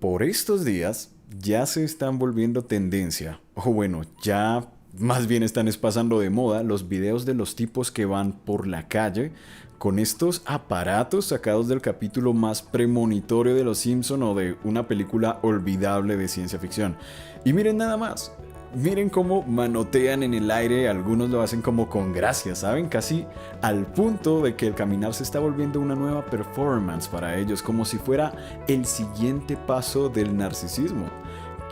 Por estos días ya se están volviendo tendencia, o bueno, ya más bien están pasando de moda los videos de los tipos que van por la calle con estos aparatos sacados del capítulo más premonitorio de Los Simpson o de una película olvidable de ciencia ficción. Y miren nada más, miren cómo manotean en el aire, algunos lo hacen como con gracia, ¿saben? Casi al punto de que el caminar se está volviendo una nueva performance para ellos, como si fuera el siguiente paso del narcisismo.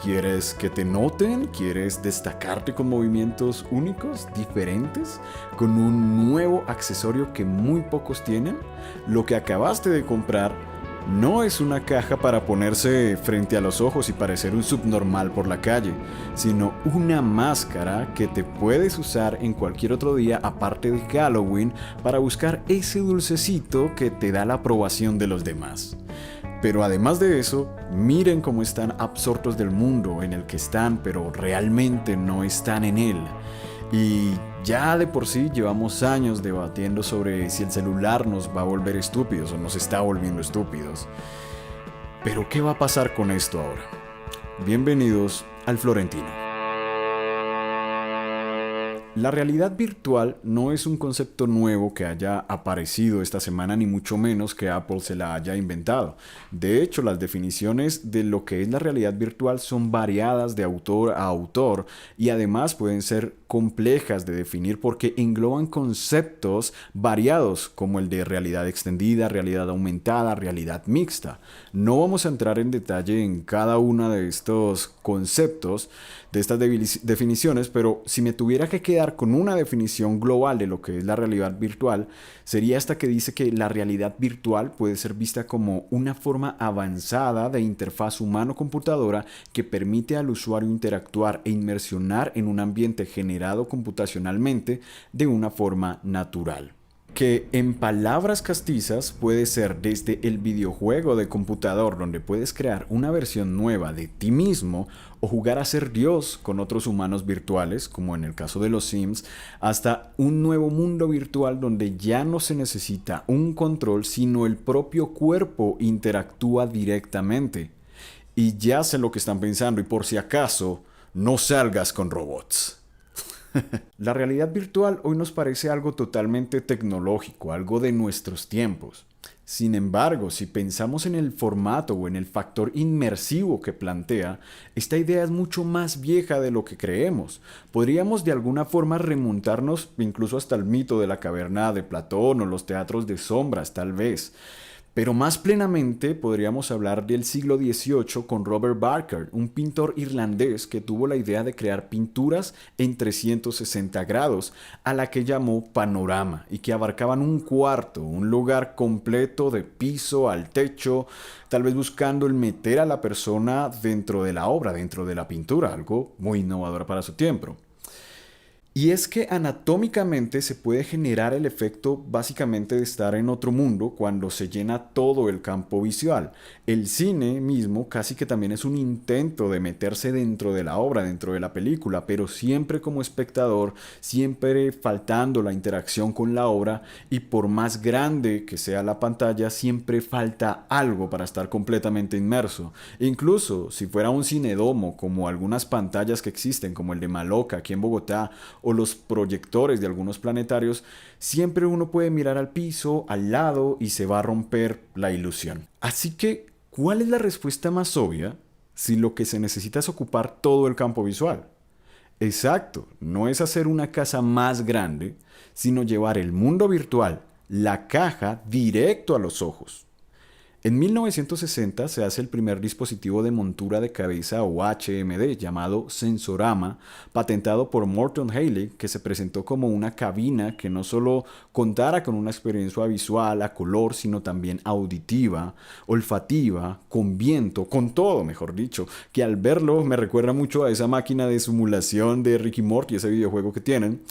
¿Quieres que te noten? ¿Quieres destacarte con movimientos únicos, diferentes? ¿Con un nuevo accesorio que muy pocos tienen? Lo que acabaste de comprar no es una caja para ponerse frente a los ojos y parecer un subnormal por la calle, sino una máscara que te puedes usar en cualquier otro día aparte de Halloween para buscar ese dulcecito que te da la aprobación de los demás. Pero además de eso, miren cómo están absortos del mundo en el que están, pero realmente no están en él. Y ya de por sí llevamos años debatiendo sobre si el celular nos va a volver estúpidos o nos está volviendo estúpidos. Pero ¿qué va a pasar con esto ahora? Bienvenidos al Florentino. La realidad virtual no es un concepto nuevo que haya aparecido esta semana, ni mucho menos que Apple se la haya inventado. De hecho, las definiciones de lo que es la realidad virtual son variadas de autor a autor y además pueden ser complejas de definir porque engloban conceptos variados como el de realidad extendida, realidad aumentada, realidad mixta. No vamos a entrar en detalle en cada uno de estos conceptos, de estas definiciones, pero si me tuviera que quedar con una definición global de lo que es la realidad virtual, sería esta que dice que la realidad virtual puede ser vista como una forma avanzada de interfaz humano-computadora que permite al usuario interactuar e inmersionar en un ambiente generado computacionalmente de una forma natural. Que en palabras castizas puede ser desde el videojuego de computador donde puedes crear una versión nueva de ti mismo o jugar a ser Dios con otros humanos virtuales, como en el caso de los Sims, hasta un nuevo mundo virtual donde ya no se necesita un control, sino el propio cuerpo interactúa directamente. Y ya sé lo que están pensando y por si acaso, no salgas con robots. La realidad virtual hoy nos parece algo totalmente tecnológico, algo de nuestros tiempos. Sin embargo, si pensamos en el formato o en el factor inmersivo que plantea, esta idea es mucho más vieja de lo que creemos. Podríamos de alguna forma remontarnos incluso hasta el mito de la caverna de Platón o los teatros de sombras, tal vez. Pero más plenamente podríamos hablar del siglo XVIII con Robert Barker, un pintor irlandés que tuvo la idea de crear pinturas en 360 grados, a la que llamó panorama, y que abarcaban un cuarto, un lugar completo de piso al techo, tal vez buscando el meter a la persona dentro de la obra, dentro de la pintura, algo muy innovador para su tiempo. Y es que anatómicamente se puede generar el efecto básicamente de estar en otro mundo cuando se llena todo el campo visual. El cine mismo casi que también es un intento de meterse dentro de la obra, dentro de la película, pero siempre como espectador, siempre faltando la interacción con la obra y por más grande que sea la pantalla, siempre falta algo para estar completamente inmerso. Incluso si fuera un cinedomo como algunas pantallas que existen como el de Maloca aquí en Bogotá, o los proyectores de algunos planetarios, siempre uno puede mirar al piso, al lado y se va a romper la ilusión. Así que, ¿cuál es la respuesta más obvia si lo que se necesita es ocupar todo el campo visual? Exacto, no es hacer una casa más grande, sino llevar el mundo virtual, la caja, directo a los ojos. En 1960 se hace el primer dispositivo de montura de cabeza o HMD llamado Sensorama, patentado por Morton Haley, que se presentó como una cabina que no solo contara con una experiencia visual a color, sino también auditiva, olfativa, con viento, con todo, mejor dicho, que al verlo me recuerda mucho a esa máquina de simulación de Rick y Morty, ese videojuego que tienen.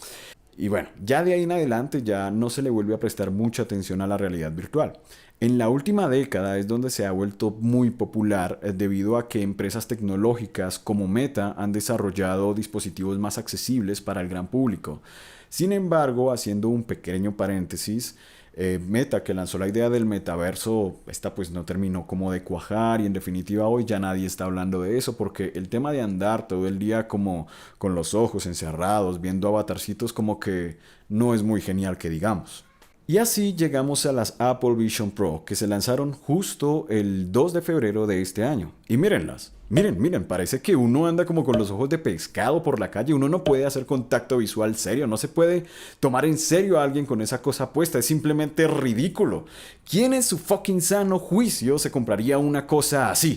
Y bueno, ya de ahí en adelante ya no se le vuelve a prestar mucha atención a la realidad virtual. En la última década es donde se ha vuelto muy popular debido a que empresas tecnológicas como Meta han desarrollado dispositivos más accesibles para el gran público. Sin embargo, haciendo un pequeño paréntesis, Meta, que lanzó la idea del metaverso, esta pues no terminó como de cuajar y en definitiva hoy ya nadie está hablando de eso porque el tema de andar todo el día como con los ojos encerrados, viendo avatarcitos como que no es muy genial que digamos. Y así llegamos a las Apple Vision Pro, que se lanzaron justo el 2 de febrero de este año. Y mírenlas. Miren, parece que uno anda como con los ojos de pescado por la calle. Uno no puede hacer contacto visual serio. No se puede tomar en serio a alguien con esa cosa puesta. Es simplemente ridículo. ¿Quién en su fucking sano juicio se compraría una cosa así?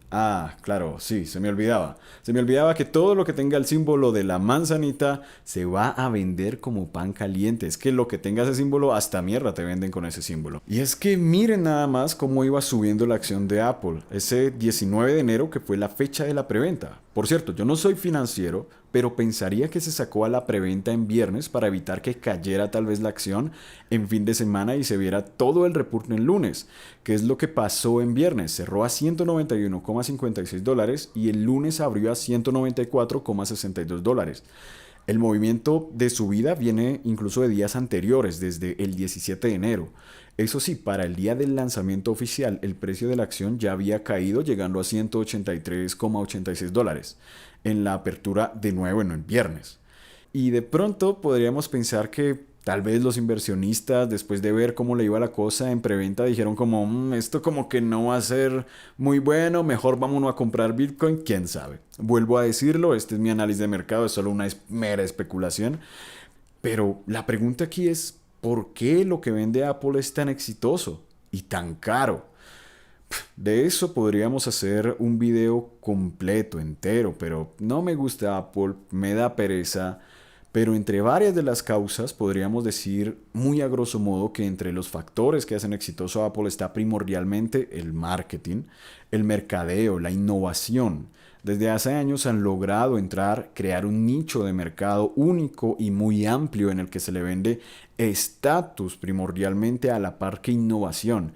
Ah, claro, sí, se me olvidaba. Se me olvidaba que todo lo que tenga el símbolo de la manzanita se va a vender como pan caliente. Es que lo que tenga ese símbolo, hasta mierda te venden con ese símbolo. Y es que miren nada más cómo iba subiendo la acción de Apple. Ese 19 de enero que fue la fecha de la preventa. Por cierto, yo no soy financiero, pero pensaría que se sacó a la preventa en viernes para evitar que cayera tal vez la acción en fin de semana y se viera todo el repunte en lunes, que es lo que pasó en viernes. Cerró a $191,56 y el lunes abrió a $194,62. El movimiento de subida viene incluso de días anteriores, desde el 17 de enero. Eso sí, para el día del lanzamiento oficial, el precio de la acción ya había caído, llegando a $183,86 en la apertura de nuevo en el viernes. Y de pronto podríamos pensar que tal vez los inversionistas, después de ver cómo le iba la cosa en preventa, dijeron como, esto como que no va a ser muy bueno, mejor vámonos a comprar Bitcoin, quién sabe. Vuelvo a decirlo, este es mi análisis de mercado, es solo una mera especulación. Pero la pregunta aquí es, ¿por qué lo que vende Apple es tan exitoso y tan caro? De eso podríamos hacer un video completo, entero, pero no me gusta Apple, me da pereza. Pero entre varias de las causas podríamos decir muy a grosso modo que entre los factores que hacen exitoso a Apple está primordialmente el marketing, el mercadeo, la innovación. Desde hace años han logrado crear un nicho de mercado único y muy amplio en el que se le vende estatus primordialmente a la par que innovación.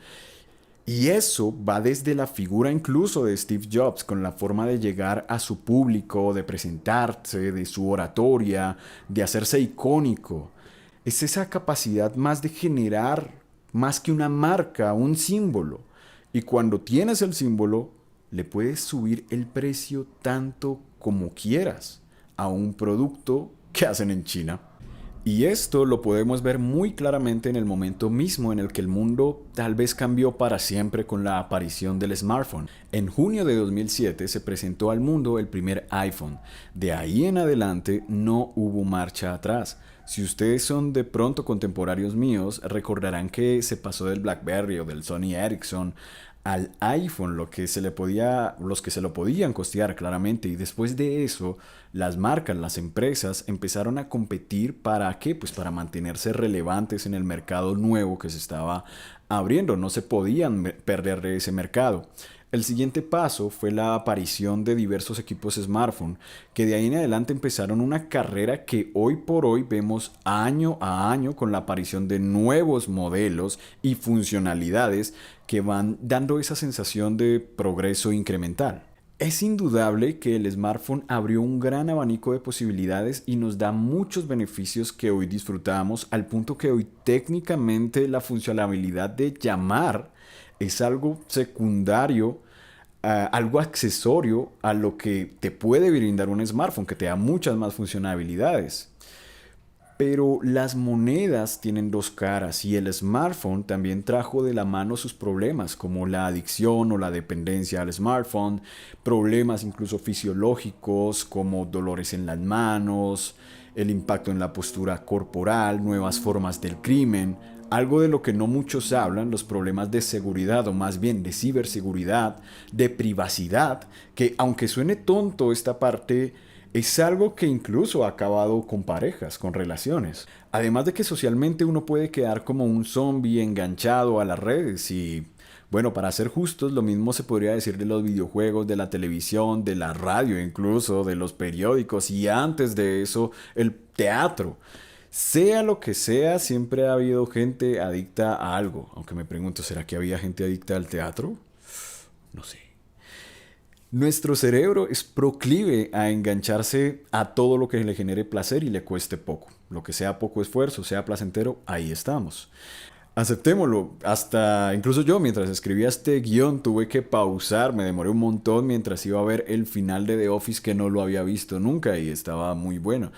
Y eso va desde la figura incluso de Steve Jobs, con la forma de llegar a su público, de presentarse, de su oratoria, de hacerse icónico. Es esa capacidad más de generar, más que una marca, un símbolo. Y cuando tienes el símbolo, le puedes subir el precio tanto como quieras a un producto que hacen en China. Y esto lo podemos ver muy claramente en el momento mismo en el que el mundo tal vez cambió para siempre con la aparición del smartphone. En junio de 2007 se presentó al mundo el primer iPhone. De ahí en adelante no hubo marcha atrás. Si ustedes son de pronto contemporáneos míos, recordarán que se pasó del BlackBerry o del Sony Ericsson al iPhone, los que se lo podían costear claramente, y después de eso las marcas, las empresas empezaron a competir. ¿Para qué? Pues para mantenerse relevantes en el mercado nuevo que se estaba abriendo, no se podían perder de ese mercado. El siguiente paso fue la aparición de diversos equipos smartphone, que de ahí en adelante empezaron una carrera que hoy por hoy vemos año a año con la aparición de nuevos modelos y funcionalidades que van dando esa sensación de progreso incremental. Es indudable que el smartphone abrió un gran abanico de posibilidades y nos da muchos beneficios que hoy disfrutamos, al punto que hoy técnicamente la funcionalidad de llamar es algo secundario, algo accesorio a lo que te puede brindar un smartphone, que te da muchas más funcionalidades. Pero las monedas tienen dos caras y el smartphone también trajo de la mano sus problemas, como la adicción o la dependencia al smartphone, problemas incluso fisiológicos como dolores en las manos, el impacto en la postura corporal, nuevas formas del crimen, algo de lo que no muchos hablan, los problemas de seguridad o más bien de ciberseguridad, de privacidad, que aunque suene tonto esta parte, es algo que incluso ha acabado con parejas, con relaciones. Además de que socialmente uno puede quedar como un zombie enganchado a las redes y, bueno, para ser justos, lo mismo se podría decir de los videojuegos, de la televisión, de la radio incluso, de los periódicos y antes de eso, el teatro. Sea lo que sea, siempre ha habido gente adicta a algo. Aunque me pregunto, ¿será que había gente adicta al teatro? No sé. Nuestro cerebro es proclive a engancharse a todo lo que le genere placer y le cueste poco. Lo que sea poco esfuerzo, sea placentero, ahí estamos. Aceptémoslo. Hasta incluso yo, mientras escribía este guión, tuve que pausar. Me demoré un montón mientras iba a ver el final de The Office, que no lo había visto nunca y estaba muy bueno.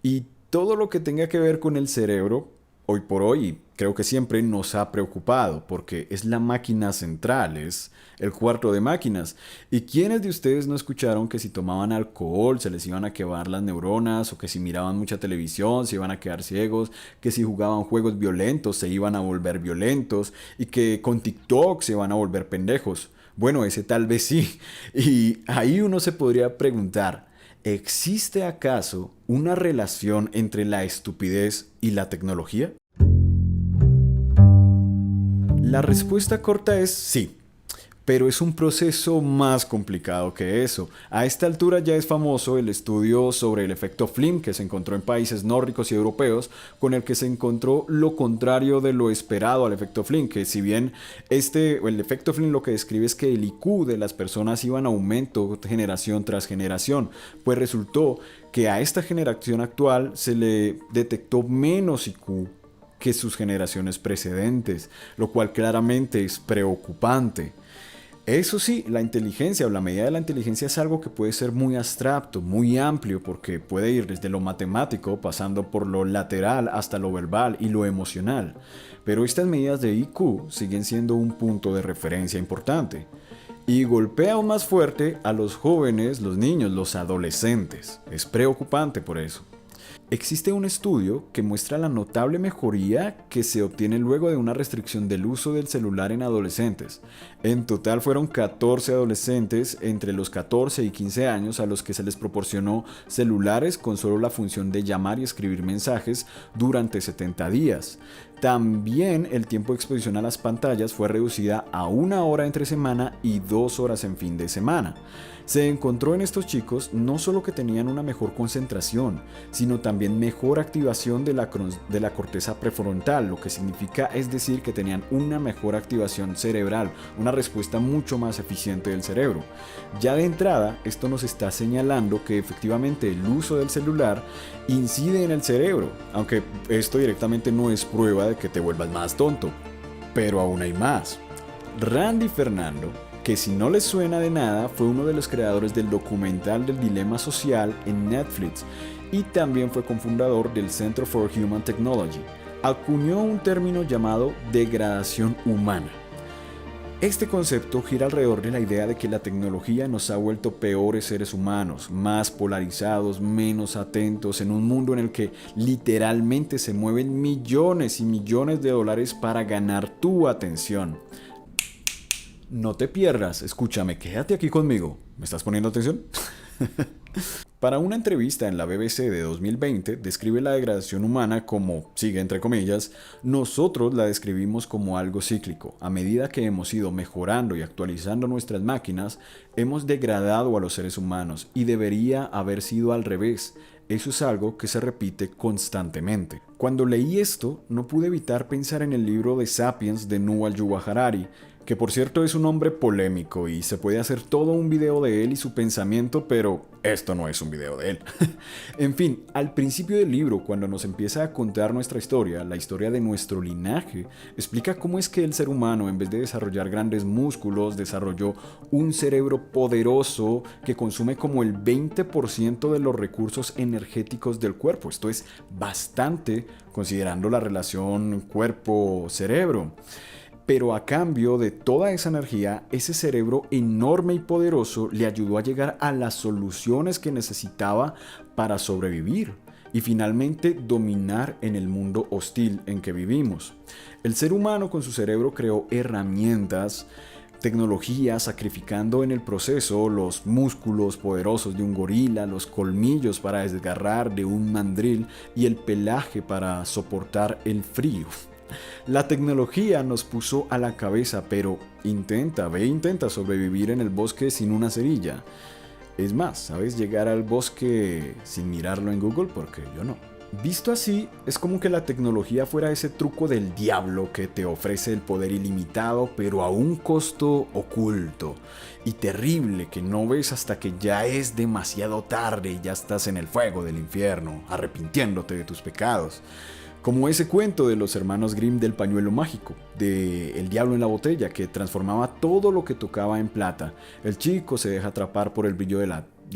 Y todo lo que tenga que ver con el cerebro, hoy por hoy, y creo que siempre nos ha preocupado, porque es la máquina central, es el cuarto de máquinas. ¿Y quiénes de ustedes no escucharon que si tomaban alcohol se les iban a quemar las neuronas, o que si miraban mucha televisión se iban a quedar ciegos, que si jugaban juegos violentos se iban a volver violentos, y que con TikTok se van a volver pendejos? Bueno, ese tal vez sí. Y ahí uno se podría preguntar, ¿existe acaso una relación entre la estupidez y la tecnología? La respuesta corta es sí, pero es un proceso más complicado que eso. A esta altura ya es famoso el estudio sobre el efecto Flynn que se encontró en países nórdicos y europeos, con el que se encontró lo contrario de lo esperado al efecto Flynn, que si bien el efecto Flynn lo que describe es que el IQ de las personas iba en aumento generación tras generación, pues resultó que a esta generación actual se le detectó menos IQ que sus generaciones precedentes, lo cual claramente es preocupante. Eso sí, la inteligencia o la medida de la inteligencia es algo que puede ser muy abstracto, muy amplio, porque puede ir desde lo matemático, pasando por lo lateral hasta lo verbal y lo emocional. Pero estas medidas de IQ siguen siendo un punto de referencia importante. Y golpea aún más fuerte a los jóvenes, los niños, los adolescentes. Es preocupante por eso. Existe un estudio que muestra la notable mejoría que se obtiene luego de una restricción del uso del celular en adolescentes. En total fueron 14 adolescentes entre los 14 y 15 años a los que se les proporcionó celulares con solo la función de llamar y escribir mensajes durante 70 días. También el tiempo de exposición a las pantallas fue reducida a 1 hora entre semana y 2 horas en fin de semana. Se encontró en estos chicos no solo que tenían una mejor concentración, sino también mejor activación de la corteza prefrontal, lo que significa es decir que tenían una mejor activación cerebral, una respuesta mucho más eficiente del cerebro. Ya de entrada, esto nos está señalando que efectivamente el uso del celular incide en el cerebro, aunque esto directamente no es prueba de que te vuelvas más tonto. Pero aún hay más. Randy Fernando, que si no les suena de nada, fue uno de los creadores del documental del dilema social en Netflix y también fue cofundador del Center for Human Technology. Acuñó un término llamado degradación humana. Este concepto gira alrededor de la idea de que la tecnología nos ha vuelto peores seres humanos, más polarizados, menos atentos, en un mundo en el que literalmente se mueven millones y millones de dólares para ganar tu atención. No te pierdas, escúchame, quédate aquí conmigo. ¿Me estás poniendo atención? Para una entrevista en la BBC de 2020, describe la degradación humana como, sigue entre comillas, nosotros la describimos como algo cíclico. A medida que hemos ido mejorando y actualizando nuestras máquinas, hemos degradado a los seres humanos y debería haber sido al revés. Eso es algo que se repite constantemente. Cuando leí esto, no pude evitar pensar en el libro de Sapiens de Yuval Noah Harari, que por cierto es un hombre polémico y se puede hacer todo un video de él y su pensamiento, pero esto no es un video de él. En fin, al principio del libro, cuando nos empieza a contar nuestra historia, la historia de nuestro linaje, explica cómo es que el ser humano, en vez de desarrollar grandes músculos, desarrolló un cerebro poderoso que consume como el 20% de los recursos energéticos del cuerpo. Esto es bastante considerando la relación cuerpo-cerebro. Pero a cambio de toda esa energía, ese cerebro enorme y poderoso le ayudó a llegar a las soluciones que necesitaba para sobrevivir y finalmente dominar en el mundo hostil en que vivimos. El ser humano con su cerebro creó herramientas, tecnología, sacrificando en el proceso los músculos poderosos de un gorila, los colmillos para desgarrar de un mandril y el pelaje para soportar el frío. La tecnología nos puso a la cabeza, pero intenta sobrevivir en el bosque sin una cerilla. Es más, ¿sabes llegar al bosque sin mirarlo en Google? Porque yo no. Visto así, es como que la tecnología fuera ese truco del diablo que te ofrece el poder ilimitado, pero a un costo oculto y terrible que no ves hasta que ya es demasiado tarde y ya estás en el fuego del infierno, arrepintiéndote de tus pecados. Como ese cuento de los hermanos Grimm del pañuelo mágico, de El diablo en la botella, que transformaba todo lo que tocaba en plata. El chico se deja atrapar por el brillo de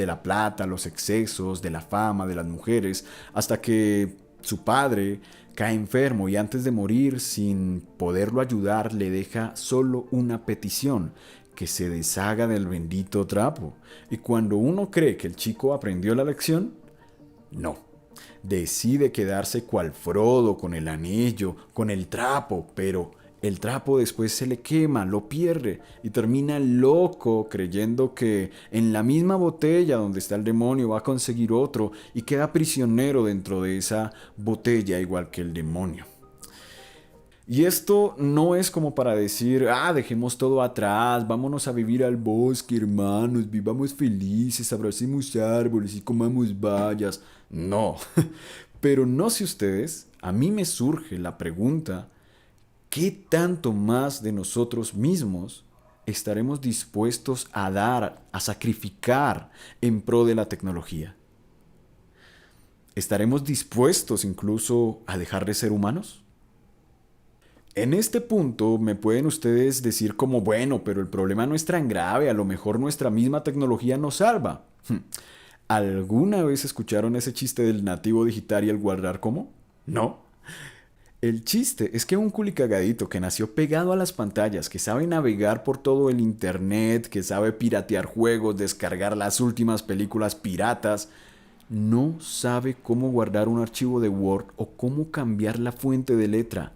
la plata, los excesos, de la fama, de las mujeres, hasta que su padre cae enfermo y antes de morir, sin poderlo ayudar, le deja solo una petición: que se deshaga del bendito trapo. Y cuando uno cree que el chico aprendió la lección, no. Decide quedarse cual Frodo con el anillo, con el trapo, pero el trapo después se le quema, lo pierde y termina loco creyendo que en la misma botella donde está el demonio va a conseguir otro y queda prisionero dentro de esa botella igual que el demonio. Y esto no es como para decir, dejemos todo atrás, vámonos a vivir al bosque, hermanos, vivamos felices, abracemos árboles y comamos bayas. No, pero no sé ustedes, a mí me surge la pregunta: ¿qué tanto más de nosotros mismos estaremos dispuestos a dar, a sacrificar en pro de la tecnología? ¿Estaremos dispuestos incluso a dejar de ser humanos? En este punto me pueden ustedes decir como, bueno, pero el problema no es tan grave, a lo mejor nuestra misma tecnología nos salva. ¿Alguna vez escucharon ese chiste del nativo digital y el guardar como? No. El chiste es que un culicagadito que nació pegado a las pantallas, que sabe navegar por todo el internet, que sabe piratear juegos, descargar las últimas películas piratas, no sabe cómo guardar un archivo de Word o cómo cambiar la fuente de letra.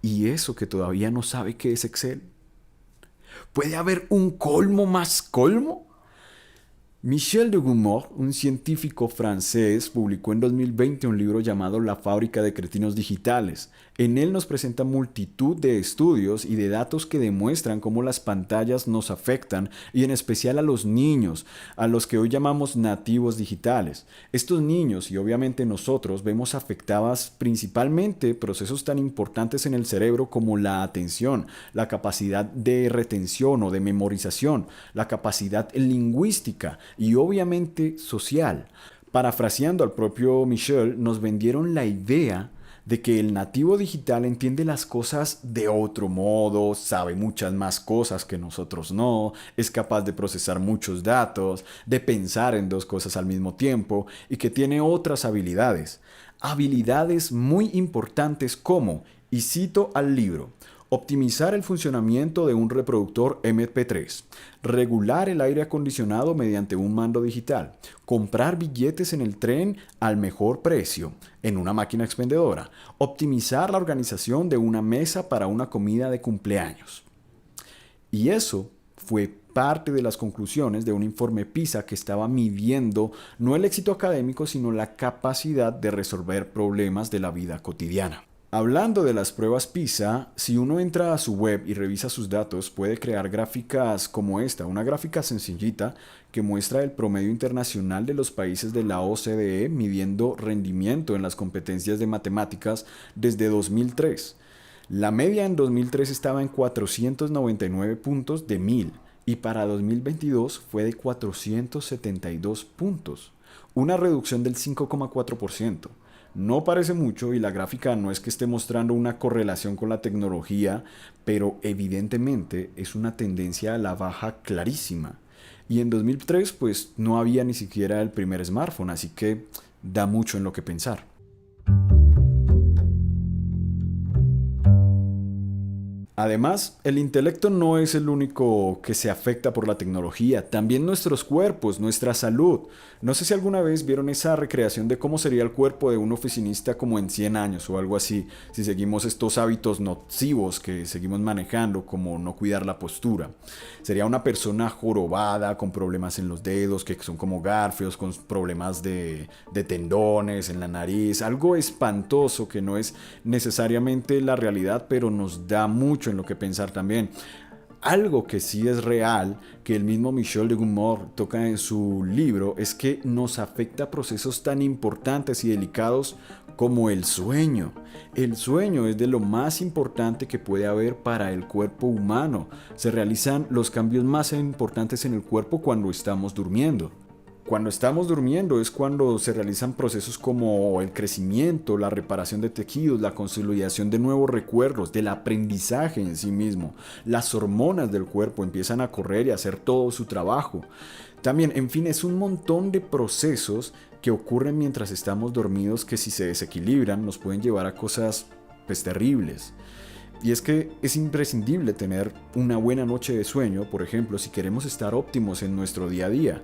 Y eso que todavía no sabe qué es Excel. ¿Puede haber un colmo más colmo? Michel de Goumort, un científico francés, publicó en 2020 un libro llamado La fábrica de cretinos digitales. En él nos presenta multitud de estudios y de datos que demuestran cómo las pantallas nos afectan, y en especial a los niños, a los que hoy llamamos nativos digitales. Estos niños, y obviamente nosotros, vemos afectadas principalmente procesos tan importantes en el cerebro como la atención, la capacidad de retención o de memorización, la capacidad lingüística y obviamente social. Parafraseando al propio Michel, nos vendieron la idea de que el nativo digital entiende las cosas de otro modo, sabe muchas más cosas que nosotros no, es capaz de procesar muchos datos, de pensar en dos cosas al mismo tiempo y que tiene otras habilidades. Habilidades muy importantes como, y cito al libro: optimizar el funcionamiento de un reproductor MP3, regular el aire acondicionado mediante un mando digital, comprar billetes en el tren al mejor precio en una máquina expendedora, optimizar la organización de una mesa para una comida de cumpleaños. Y eso fue parte de las conclusiones de un informe PISA que estaba midiendo no el éxito académico, sino la capacidad de resolver problemas de la vida cotidiana. Hablando de las pruebas PISA, si uno entra a su web y revisa sus datos, puede crear gráficas como esta, una gráfica sencillita que muestra el promedio internacional de los países de la OCDE midiendo rendimiento en las competencias de matemáticas desde 2003. La media en 2003 estaba en 499 puntos de 1000 y para 2022 fue de 472 puntos, una reducción del 5,4%. No parece mucho y la gráfica no es que esté mostrando una correlación con la tecnología, pero evidentemente es una tendencia a la baja clarísima. Y en 2003 pues no había ni siquiera el primer smartphone, así que da mucho en lo que pensar. Además, el intelecto no es el único que se afecta por la tecnología, también nuestros cuerpos, nuestra salud. No sé si alguna vez vieron esa recreación de cómo sería el cuerpo de un oficinista como en 100 años o algo así, si seguimos estos hábitos nocivos que seguimos manejando, como no cuidar la postura. Sería una persona jorobada, con problemas en los dedos, que son como garfios, con problemas de tendones en la nariz, algo espantoso que no es necesariamente la realidad, pero nos da mucho en lo que pensar también. Algo que sí es real, que el mismo Michel de Goumort toca en su libro, es que nos afecta procesos tan importantes y delicados como el sueño. El sueño es de lo más importante que puede haber para el cuerpo humano. Se realizan los cambios más importantes en el cuerpo cuando estamos durmiendo. Cuando estamos durmiendo es cuando se realizan procesos como el crecimiento, la reparación de tejidos, la consolidación de nuevos recuerdos, del aprendizaje en sí mismo. Las hormonas del cuerpo empiezan a correr y a hacer todo su trabajo. También, en fin, es un montón de procesos que ocurren mientras estamos dormidos que si se desequilibran nos pueden llevar a cosas pues terribles. Y es que es imprescindible tener una buena noche de sueño, por ejemplo, si queremos estar óptimos en nuestro día a día,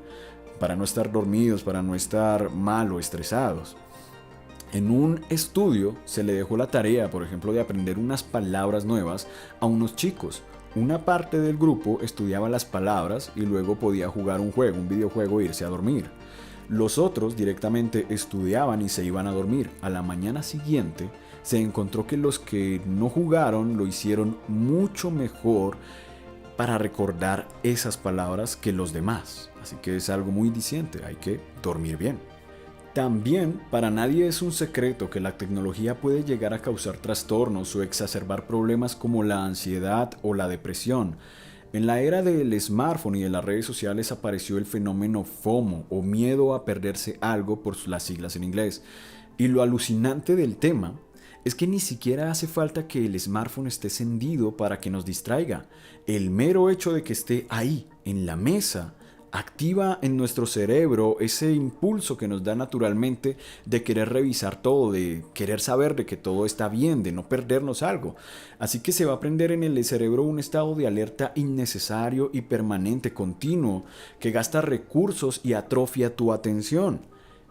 para no estar dormidos, para no estar mal o estresados. En un estudio se le dejó la tarea, por ejemplo, de aprender unas palabras nuevas a unos chicos. Una parte del grupo estudiaba las palabras y luego podía jugar un juego, un videojuego e irse a dormir. Los otros directamente estudiaban y se iban a dormir. A la mañana siguiente se encontró que los que no jugaron lo hicieron mucho mejor para recordar esas palabras que los demás. Así que es algo muy diciente, hay que dormir bien. También, para nadie es un secreto que la tecnología puede llegar a causar trastornos o exacerbar problemas como la ansiedad o la depresión. En la era del smartphone y de las redes sociales apareció el fenómeno FOMO o miedo a perderse algo por las siglas en inglés. Y lo alucinante del tema es que ni siquiera hace falta que el smartphone esté encendido para que nos distraiga. El mero hecho de que esté ahí, en la mesa, activa en nuestro cerebro ese impulso que nos da naturalmente de querer revisar todo, de querer saber de que todo está bien, de no perdernos algo. Así que se va a prender en el cerebro un estado de alerta innecesario y permanente, continuo, que gasta recursos y atrofia tu atención.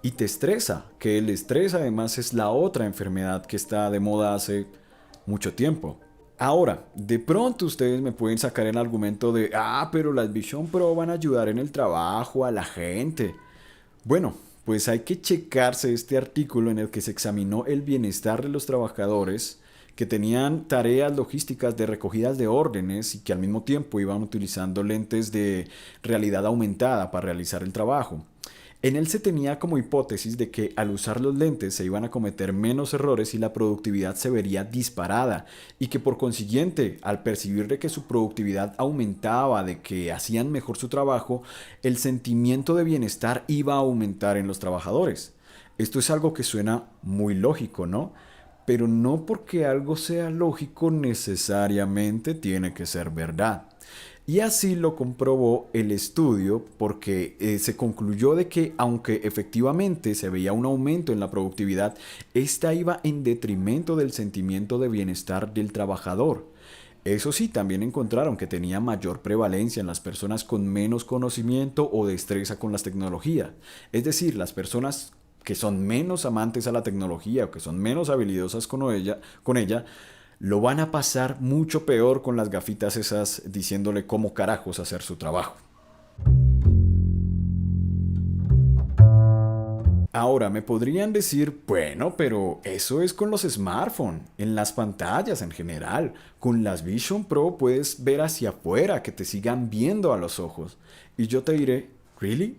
Y te estresa, que el estrés además es la otra enfermedad que está de moda hace mucho tiempo. Ahora, de pronto ustedes me pueden sacar el argumento de, pero las Vision Pro van a ayudar en el trabajo a la gente. Bueno, pues hay que checarse este artículo en el que se examinó el bienestar de los trabajadores que tenían tareas logísticas de recogidas de órdenes y que al mismo tiempo iban utilizando lentes de realidad aumentada para realizar el trabajo. En él se tenía como hipótesis de que al usar los lentes se iban a cometer menos errores y la productividad se vería disparada, y que por consiguiente, al percibir de que su productividad aumentaba, de que hacían mejor su trabajo, el sentimiento de bienestar iba a aumentar en los trabajadores. Esto es algo que suena muy lógico, ¿no? Pero no porque algo sea lógico necesariamente tiene que ser verdad. Y así lo comprobó el estudio porque se concluyó de que aunque efectivamente se veía un aumento en la productividad, esta iba en detrimento del sentimiento de bienestar del trabajador. Eso sí, también encontraron que tenía mayor prevalencia en las personas con menos conocimiento o destreza con las tecnologías. Es decir, las personas que son menos amantes a la tecnología o que son menos habilidosas con ella lo van a pasar mucho peor con las gafitas esas diciéndole cómo carajos hacer su trabajo. Ahora me podrían decir, bueno, pero eso es con los smartphones, en las pantallas en general. Con las Vision Pro puedes ver hacia afuera, que te sigan viendo a los ojos. Y yo te diré, ¿really?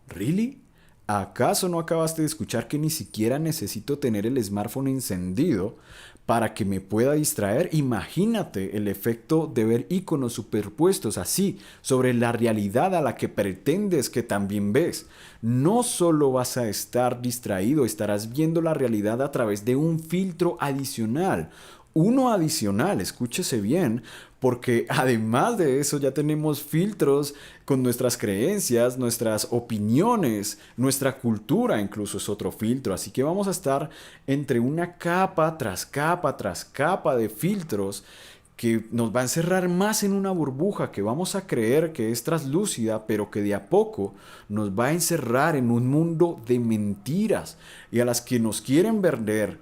¿Really? ¿Acaso no acabaste de escuchar que ni siquiera necesito tener el smartphone encendido para que me pueda distraer? Imagínate el efecto de ver iconos superpuestos así sobre la realidad a la que pretendes que también ves. No solo vas a estar distraído, estarás viendo la realidad a través de un filtro adicional. Uno adicional, escúchese bien, porque además de eso ya tenemos filtros con nuestras creencias, nuestras opiniones, nuestra cultura incluso es otro filtro. Así que vamos a estar entre una capa tras capa tras capa de filtros que nos va a encerrar más en una burbuja que vamos a creer que es traslúcida, pero que de a poco nos va a encerrar en un mundo de mentiras y a las que nos quieren vender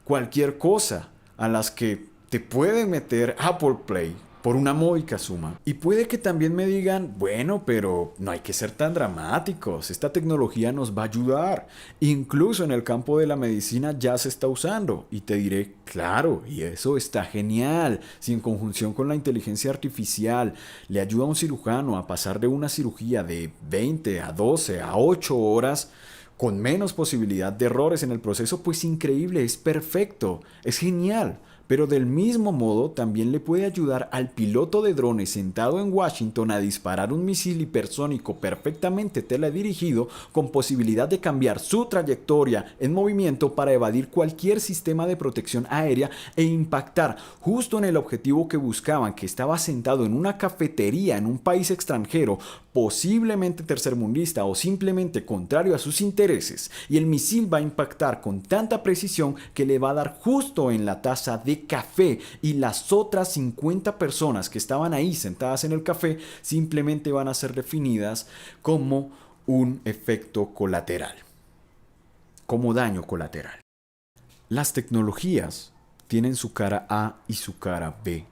cualquier cosa, a las que te pueden meter Apple Play por una módica suma. Y puede que también me digan, bueno, pero no hay que ser tan dramáticos, esta tecnología nos va a ayudar. Incluso en el campo de la medicina ya se está usando. Y te diré, claro, y eso está genial. Si en conjunción con la inteligencia artificial le ayuda a un cirujano a pasar de una cirugía de 20 a 12 a 8 horas, con menos posibilidad de errores en el proceso, pues increíble, es perfecto, es genial. Pero del mismo modo también le puede ayudar al piloto de drones sentado en Washington a disparar un misil hipersónico perfectamente teledirigido con posibilidad de cambiar su trayectoria en movimiento para evadir cualquier sistema de protección aérea e impactar justo en el objetivo que buscaban, que estaba sentado en una cafetería en un país extranjero, posiblemente tercermundista o simplemente contrario a sus intereses, y el misil va a impactar con tanta precisión que le va a dar justo en la taza de café, y las otras 50 personas que estaban ahí sentadas en el café simplemente van a ser definidas como un efecto colateral, como daño colateral. Las tecnologías tienen su cara A y su cara B.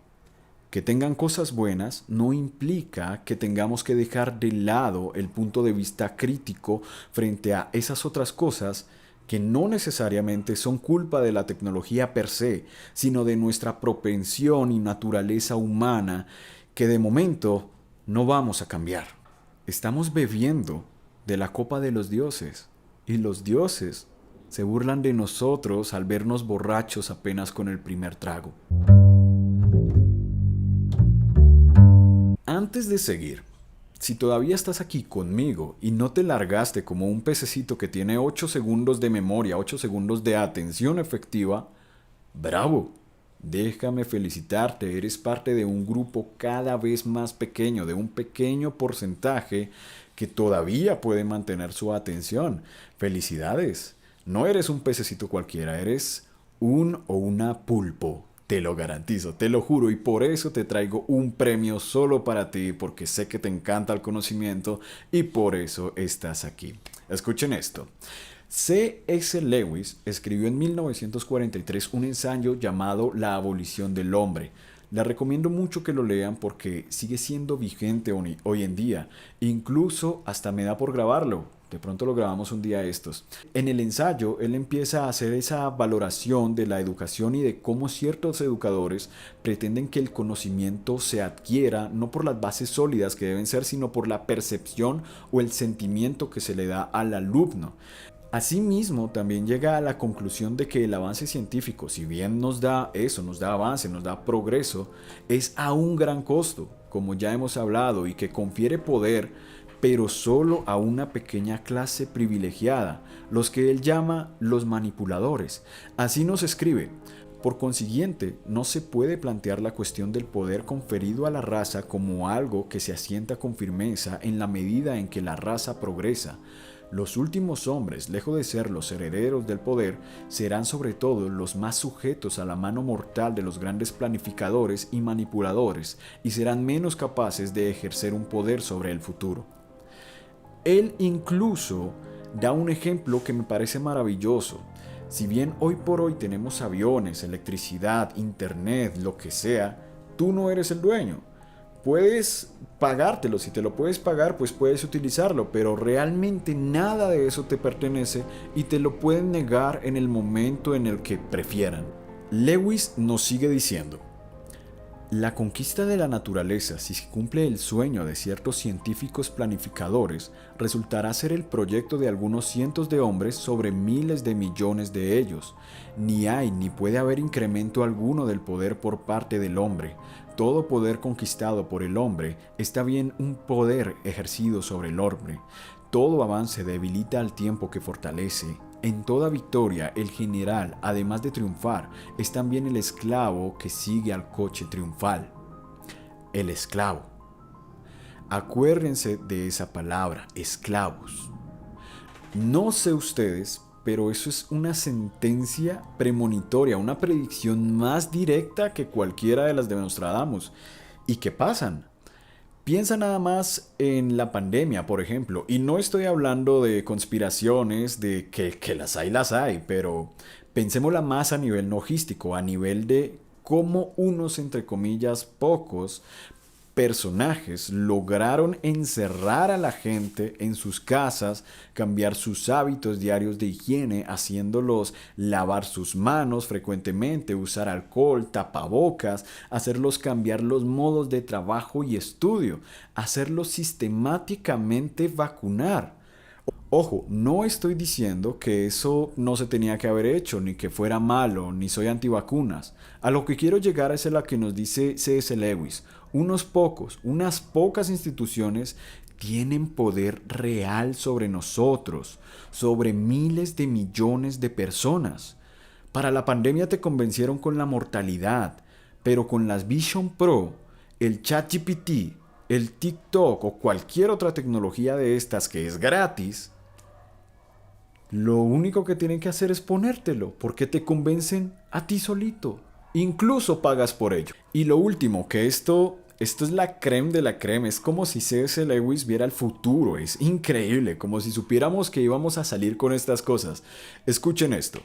Que tengan cosas buenas no implica que tengamos que dejar de lado el punto de vista crítico frente a esas otras cosas que no necesariamente son culpa de la tecnología per se, sino de nuestra propensión y naturaleza humana que de momento no vamos a cambiar. Estamos bebiendo de la copa de los dioses, y los dioses se burlan de nosotros al vernos borrachos apenas con el primer trago. Antes de seguir, si todavía estás aquí conmigo y no te largaste como un pececito que tiene 8 segundos de memoria, 8 segundos de atención efectiva, ¡bravo! Déjame felicitarte, eres parte de un grupo cada vez más pequeño, de un pequeño porcentaje que todavía puede mantener su atención. ¡Felicidades! No eres un pececito cualquiera, eres un o una pulpo. Te lo garantizo, te lo juro, y por eso te traigo un premio solo para ti, porque sé que te encanta el conocimiento y por eso estás aquí. Escuchen esto. C.S. Lewis escribió en 1943 un ensayo llamado La abolición del hombre. Les recomiendo mucho que lo lean porque sigue siendo vigente hoy en día. Incluso hasta me da por grabarlo. De pronto lo grabamos un día estos. En el ensayo, él empieza a hacer esa valoración de la educación y de cómo ciertos educadores pretenden que el conocimiento se adquiera no por las bases sólidas que deben ser, sino por la percepción o el sentimiento que se le da al alumno. Asimismo, también llega a la conclusión de que el avance científico, si bien nos da eso, nos da avance, nos da progreso, es a un gran costo, como ya hemos hablado, y que confiere poder, pero solo a una pequeña clase privilegiada, los que él llama los manipuladores. Así nos escribe. Por consiguiente, no se puede plantear la cuestión del poder conferido a la raza como algo que se asienta con firmeza en la medida en que la raza progresa. Los últimos hombres, lejos de ser los herederos del poder, serán sobre todo los más sujetos a la mano mortal de los grandes planificadores y manipuladores, y serán menos capaces de ejercer un poder sobre el futuro. Él incluso da un ejemplo que me parece maravilloso. Si bien hoy por hoy tenemos aviones, electricidad, internet, lo que sea, tú no eres el dueño. Puedes pagártelo, si te lo puedes pagar, pues puedes utilizarlo, pero realmente nada de eso te pertenece y te lo pueden negar en el momento en el que prefieran. Lewis nos sigue diciendo: la conquista de la naturaleza, si se cumple el sueño de ciertos científicos planificadores, resultará ser el proyecto de algunos cientos de hombres sobre miles de millones de ellos. Ni hay ni puede haber incremento alguno del poder por parte del hombre. Todo poder conquistado por el hombre está bien un poder ejercido sobre el hombre. Todo avance debilita al tiempo que fortalece. En toda victoria, el general, además de triunfar, es también el esclavo que sigue al coche triunfal. El esclavo. Acuérdense de esa palabra, esclavos. No sé ustedes, pero eso es una sentencia premonitoria, una predicción más directa que cualquiera de las de Nostradamus. ¿Y qué pasan? Piensa nada más en la pandemia, por ejemplo, y no estoy hablando de conspiraciones, de que las hay, pero pensémosla más a nivel logístico, a nivel de cómo unos, entre comillas, pocos personajes lograron encerrar a la gente en sus casas, cambiar sus hábitos diarios de higiene, haciéndolos lavar sus manos frecuentemente, usar alcohol, tapabocas, hacerlos cambiar los modos de trabajo y estudio, hacerlos sistemáticamente vacunar. Ojo, no estoy diciendo que eso no se tenía que haber hecho, ni que fuera malo, ni soy antivacunas. A lo que quiero llegar es a la que nos dice C.S. Lewis. Unas pocas instituciones tienen poder real sobre nosotros, sobre miles de millones de personas. Para la pandemia te convencieron con la mortalidad, pero con las Vision Pro, el ChatGPT, el TikTok o cualquier otra tecnología de estas que es gratis, lo único que tienen que hacer es ponértelo, porque te convencen a ti solito. Incluso pagas por ello. Y lo último, que esto es la creme de la creme. Es como si C.S. Lewis viera el futuro. Es increíble, como si supiéramos que íbamos a salir con estas cosas. Escuchen esto.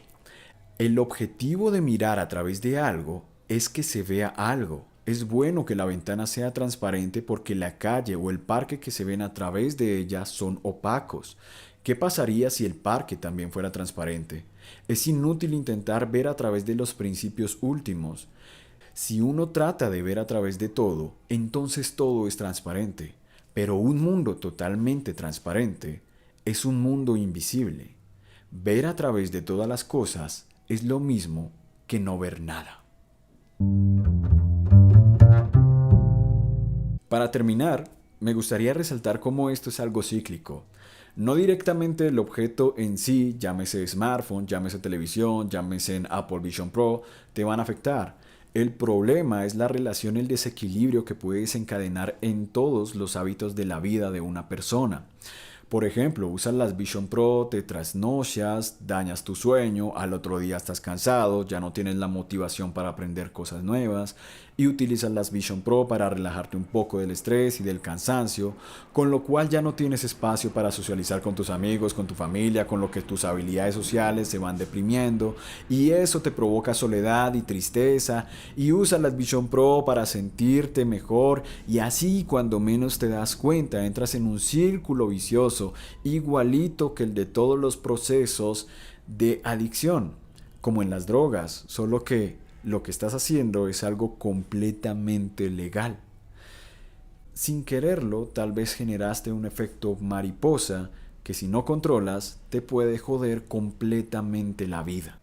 El objetivo de mirar a través de algo es que se vea algo. Es bueno que la ventana sea transparente porque la calle o el parque que se ven a través de ella son opacos. ¿Qué pasaría si el parque también fuera transparente? Es inútil intentar ver a través de los principios últimos. Si uno trata de ver a través de todo, entonces todo es transparente. Pero un mundo totalmente transparente es un mundo invisible. Ver a través de todas las cosas es lo mismo que no ver nada. Para terminar, me gustaría resaltar cómo esto es algo cíclico. No directamente el objeto en sí, llámese smartphone, llámese televisión, llámese en Apple Vision Pro, te van a afectar. El problema es la relación, el desequilibrio que puede desencadenar en todos los hábitos de la vida de una persona. Por ejemplo, usas las Vision Pro, te trasnochas, dañas tu sueño, al otro día estás cansado, ya no tienes la motivación para aprender cosas nuevas y utilizas las Vision Pro para relajarte un poco del estrés y del cansancio, con lo cual ya no tienes espacio para socializar con tus amigos, con tu familia, con lo que tus habilidades sociales se van deprimiendo y eso te provoca soledad y tristeza y usas las Vision Pro para sentirte mejor y así cuando menos te das cuenta entras en un círculo vicioso igualito que el de todos los procesos de adicción, como en las drogas, solo que lo que estás haciendo es algo completamente legal. Sin quererlo, tal vez generaste un efecto mariposa que si no controlas te puede joder completamente la vida.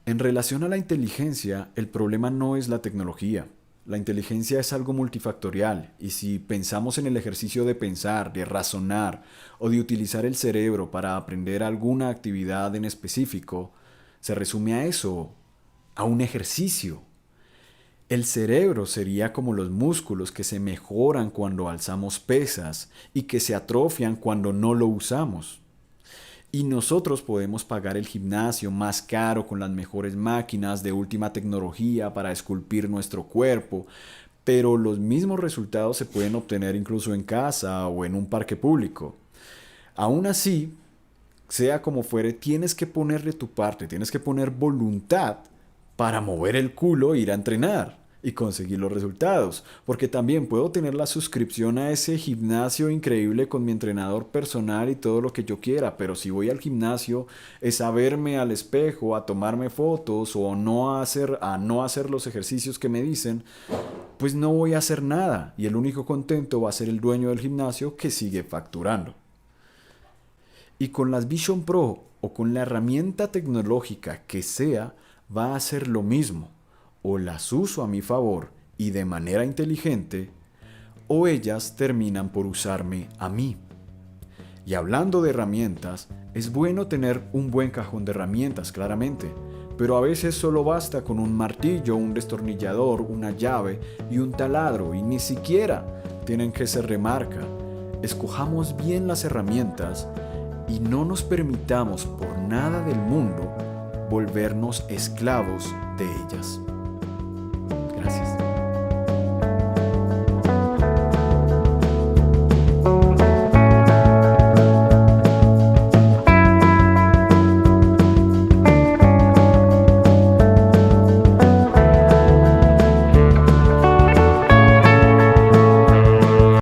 En relación a la inteligencia, el problema no es la tecnología. La inteligencia es algo multifactorial y si pensamos en el ejercicio de pensar, de razonar o de utilizar el cerebro para aprender alguna actividad en específico, se resume a eso, a un ejercicio. El cerebro sería como los músculos que se mejoran cuando alzamos pesas y que se atrofian cuando no lo usamos. Y nosotros podemos pagar el gimnasio más caro con las mejores máquinas de última tecnología para esculpir nuestro cuerpo, pero los mismos resultados se pueden obtener incluso en casa o en un parque público. Aún así, sea como fuere, tienes que ponerle tu parte, tienes que poner voluntad para mover el culo e ir a entrenar y conseguir los resultados, porque también puedo tener la suscripción a ese gimnasio increíble con mi entrenador personal y todo lo que yo quiera, pero si voy al gimnasio es a verme al espejo, a tomarme fotos o a no hacer los ejercicios que me dicen, pues no voy a hacer nada y el único contento va a ser el dueño del gimnasio que sigue facturando. Y con las Vision Pro o con la herramienta tecnológica que sea, va a ser lo mismo. O las uso a mi favor y de manera inteligente, o ellas terminan por usarme a mí. Y hablando de herramientas, es bueno tener un buen cajón de herramientas, claramente, pero a veces solo basta con un martillo, un destornillador, una llave y un taladro, y ni siquiera tienen que ser de marca. Escojamos bien las herramientas y no nos permitamos por nada del mundo volvernos esclavos de ellas.